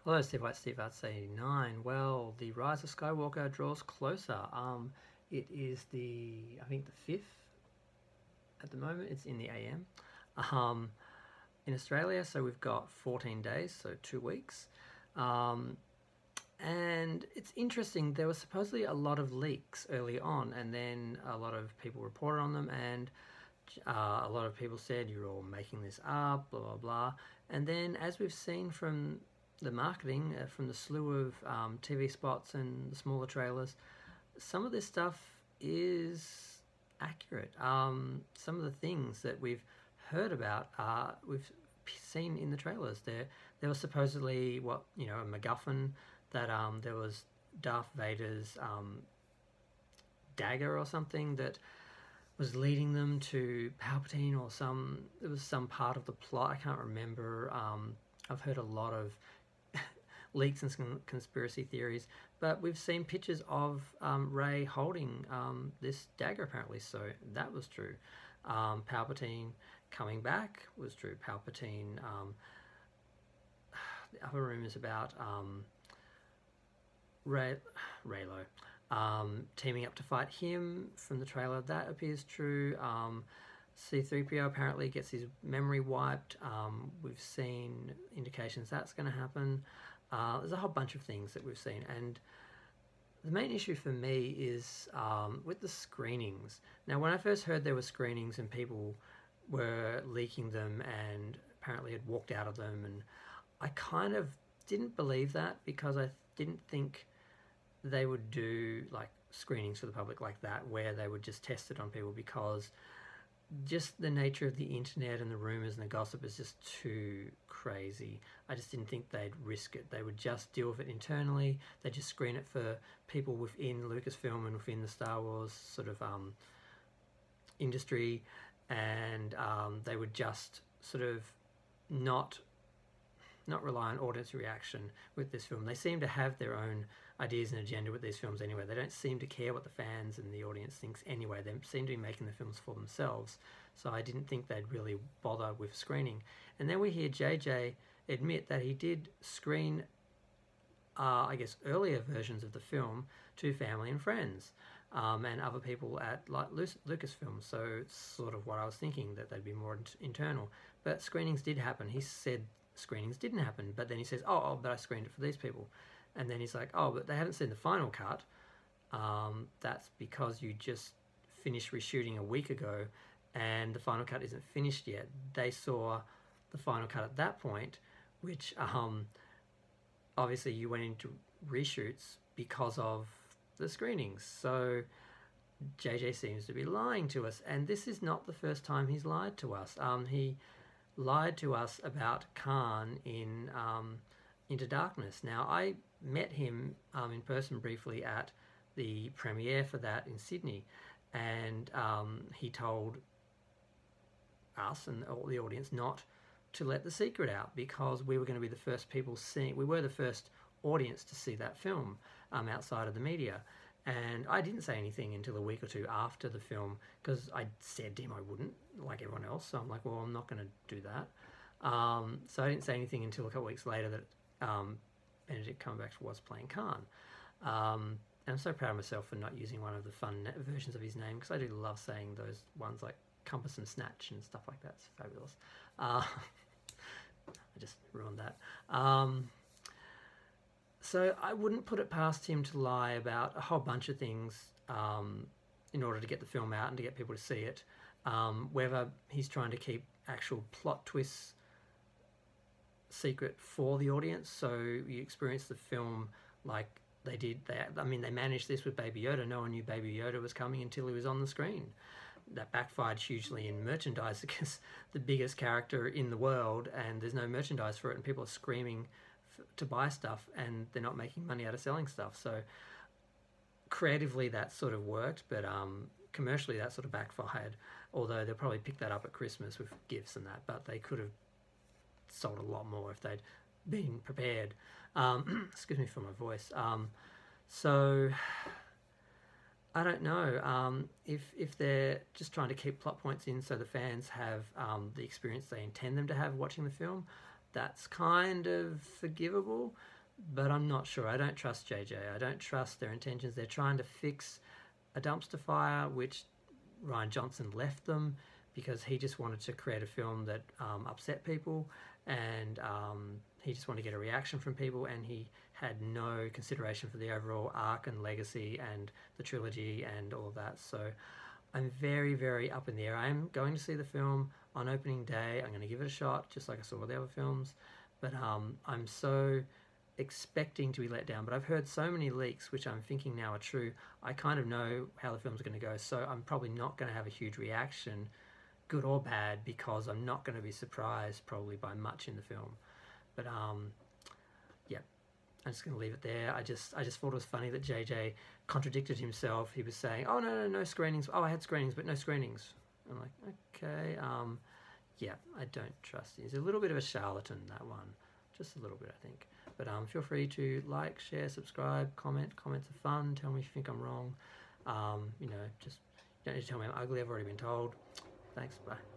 Hello, Steve White, Steve Arts 89. Well, the Rise of Skywalker draws closer. It is I think the 5th at the moment. It's in the AM in Australia, so we've got 14 days, so 2 weeks. And it's interesting, there was supposedly a lot of leaks early on, and then a lot of people reported on them, and a lot of people said you're all making this up, blah, blah, blah. And then, as we've seen from the marketing, from the slew of TV spots and the smaller trailers, some of this stuff is accurate. Some of the things that we've heard about, we've seen in the trailers. There was supposedly a MacGuffin that there was Darth Vader's dagger or something that was leading them to Palpatine, or it was some part of the plot. I can't remember. I've heard a lot of leaks and some conspiracy theories, but we've seen pictures of Rey holding this dagger apparently, so that was true. Palpatine coming back was true. Palpatine, the other rumours about Reylo teaming up to fight him from the trailer, that appears true. C-3PO apparently gets his memory wiped. We've seen indications that's going to happen. There's a whole bunch of things that we've seen, and the main issue for me is with the screenings. Now, when I first heard there were screenings and people were leaking them and apparently had walked out of them, and I kind of didn't believe that, because I didn't think they would do like screenings for the public like that, where they would just test it on people, because just the nature of the internet and the rumors and the gossip is just too crazy. I just didn't think they'd risk it. They would just deal with it internally. They'd just screen it for people within Lucasfilm and within the Star Wars sort of industry, and they would just sort of not rely on audience reaction with this film. They seem to have their own ideas and agenda with these films anyway. They don't seem to care what the fans and the audience thinks anyway. They seem to be making the films for themselves. So I didn't think they'd really bother with screening. And then we hear JJ admit that he did screen, I guess, earlier versions of the film to family and friends and other people at like Lucasfilm. So it's sort of what I was thinking, that they'd be more internal. But screenings did happen. He said screenings didn't happen, but then he says, oh, but I screened it for these people. And then he's like, oh, but they haven't seen the final cut. That's because you just finished reshooting a week ago and the final cut isn't finished yet. They saw the final cut at that point, which obviously you went into reshoots because of the screenings. So JJ seems to be lying to us, and this is not the first time he's lied to us. He lied to us about Khan in Into Darkness. Now, I met him in person briefly at the premiere for that in Sydney, and he told us and all the audience not to let the secret out, because we were going to be the first people seeing. We were the first audience to see that film outside of the media. And I didn't say anything until a week or two after the film, because I said to him I wouldn't, like everyone else. So I'm like, well, I'm not going to do that. So I didn't say anything until a couple of weeks later that Benedict Cumberbatch was playing Khan. And I'm so proud of myself for not using one of the fun versions of his name, because I do love saying those ones like Compass and Snatch and stuff like that. It's fabulous. I just ruined that. So I wouldn't put it past him to lie about a whole bunch of things in order to get the film out and to get people to see it. Whether he's trying to keep actual plot twists secret for the audience, so you experience the film like they did. They managed this with Baby Yoda. No one knew Baby Yoda was coming until he was on the screen. That backfired hugely in merchandise, because the biggest character in the world, and there's no merchandise for it, and people are screaming to buy stuff, and they're not making money out of selling stuff. So creatively that sort of worked, but commercially that sort of backfired, although they'll probably pick that up at Christmas with gifts and that, but they could have sold a lot more if they'd been prepared. Excuse me for my voice. So I don't know if they're just trying to keep plot points in so the fans have the experience they intend them to have watching the film. That's kind of forgivable, but I'm not sure. I don't trust JJ. I don't trust their intentions. They're trying to fix a dumpster fire, which Rian Johnson left them because he just wanted to create a film that upset people, and he just wanted to get a reaction from people, and he had no consideration for the overall arc and legacy and the trilogy and all of that. So I'm very, very up in the air. I am going to see the film on opening day. I'm going to give it a shot, just like I saw with the other films. But I'm so expecting to be let down. But I've heard so many leaks, which I'm thinking now are true. I kind of know how the film's going to go. So I'm probably not going to have a huge reaction, good or bad, because I'm not going to be surprised probably by much in the film. But yeah, I'm just going to leave it there. I just thought it was funny that JJ contradicted himself. He was saying, oh, no screenings. Oh, I had screenings, but no screenings. I'm like, okay, yeah, I don't trust him. He's a little bit of a charlatan, that one. Just a little bit, I think. But feel free to like, share, subscribe, comment. Comments are fun. Tell me if you think I'm wrong. You know, just don't need to tell me I'm ugly. I've already been told. Thanks, bye.